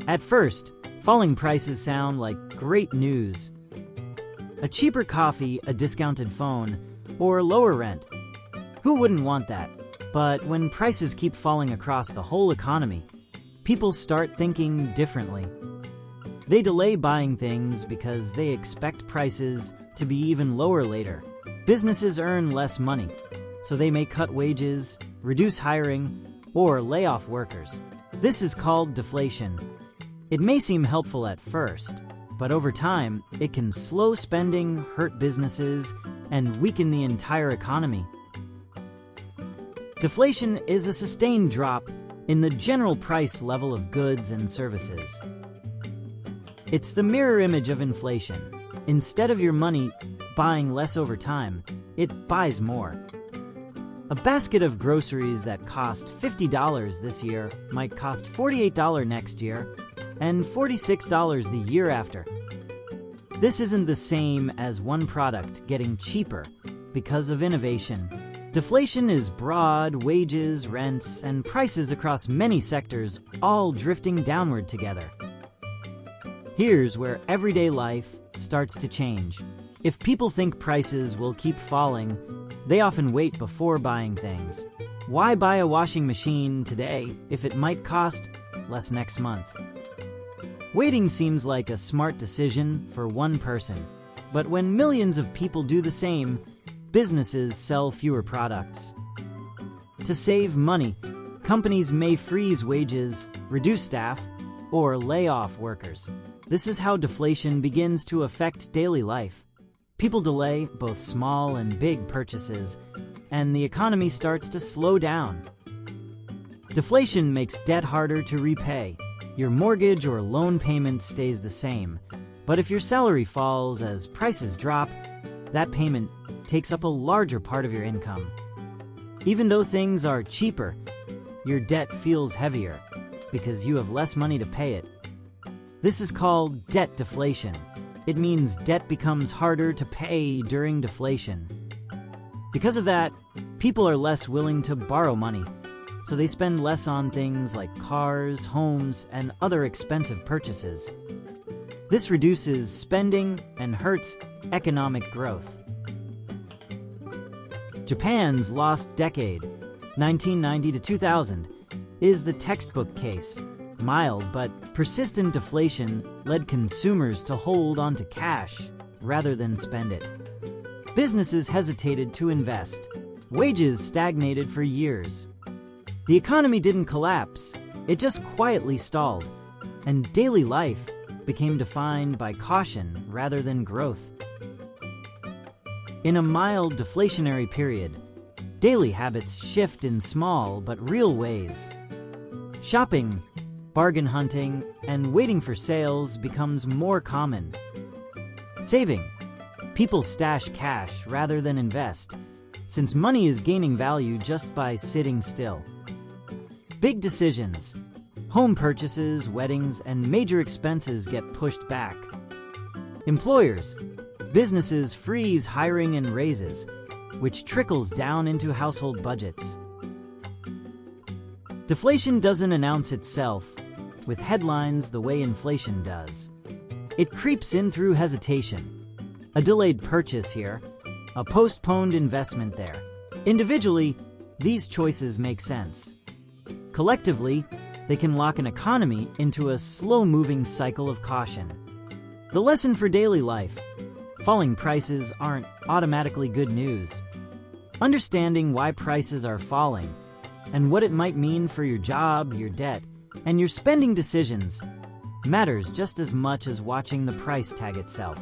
At first, falling prices sound like great news. A cheaper coffee, a discounted phone, or lower rent. Who wouldn't want that? But when prices keep falling across the whole economy, people start thinking differently. They delay buying things because they expect prices to be even lower later. Businesses earn less money, so they may cut wages, reduce hiring, or lay off workers. This is called deflation. It may seem helpful at first, but over time, it can slow spending, hurt businesses, and weaken the entire economy. Deflation is a sustained drop in the general price level of goods and services. It's the mirror image of inflation. Instead of your money buying less over time, it buys more. A basket of groceries that cost $50 this year might cost $48 next year and $46 the year after. This isn't the same as one product getting cheaper because of innovation. Deflation is broad, wages, rents, and prices across many sectors all drifting downward together. Here's where everyday life starts to change. If people think prices will keep falling, they often wait before buying things. Why buy a washing machine today if it might cost less next month? Waiting seems like a smart decision for one person, but when millions of people do the same, businesses sell fewer products. To save money, companies may freeze wages, reduce staff, or lay off workers. This is how deflation begins to affect daily life. People delay both small and big purchases, and the economy starts to slow down. Deflation makes debt harder to repay. Your mortgage or loan payment stays the same, but if your salary falls as prices drop, that payment takes up a larger part of your income. Even though things are cheaper, your debt feels heavier because you have less money to pay it. This is called debt deflation. It means debt becomes harder to pay during deflation. Because of that, people are less willing to borrow money, so they spend less on things like cars, homes, and other expensive purchases. This reduces spending and hurts economic growth. Japan's lost decade, 1990 to 2000, is the textbook case. Mild but persistent deflation led consumers to hold onto cash rather than spend it. Businesses hesitated to invest. Wages stagnated for years. The economy didn't collapse, it just quietly stalled, and daily life became defined by caution rather than growth. In a mild deflationary period, daily habits shift in small but real ways. Shopping, bargain hunting, and waiting for sales becomes more common. Saving. People stash cash rather than invest, since money is gaining value just by sitting still. Big decisions. Home purchases, weddings, and major expenses get pushed back. Employers. Businesses freeze hiring and raises, which trickles down into household budgets. Deflation doesn't announce itself with headlines the way inflation does. It creeps in through hesitation. A delayed purchase here, a postponed investment there. Individually, these choices make sense. Collectively, they can lock an economy into a slow-moving cycle of caution. The lesson for daily life: falling prices aren't automatically good news. Understanding why prices are falling and what it might mean for your job, your debt, and your spending decisions matters just as much as watching the price tag itself.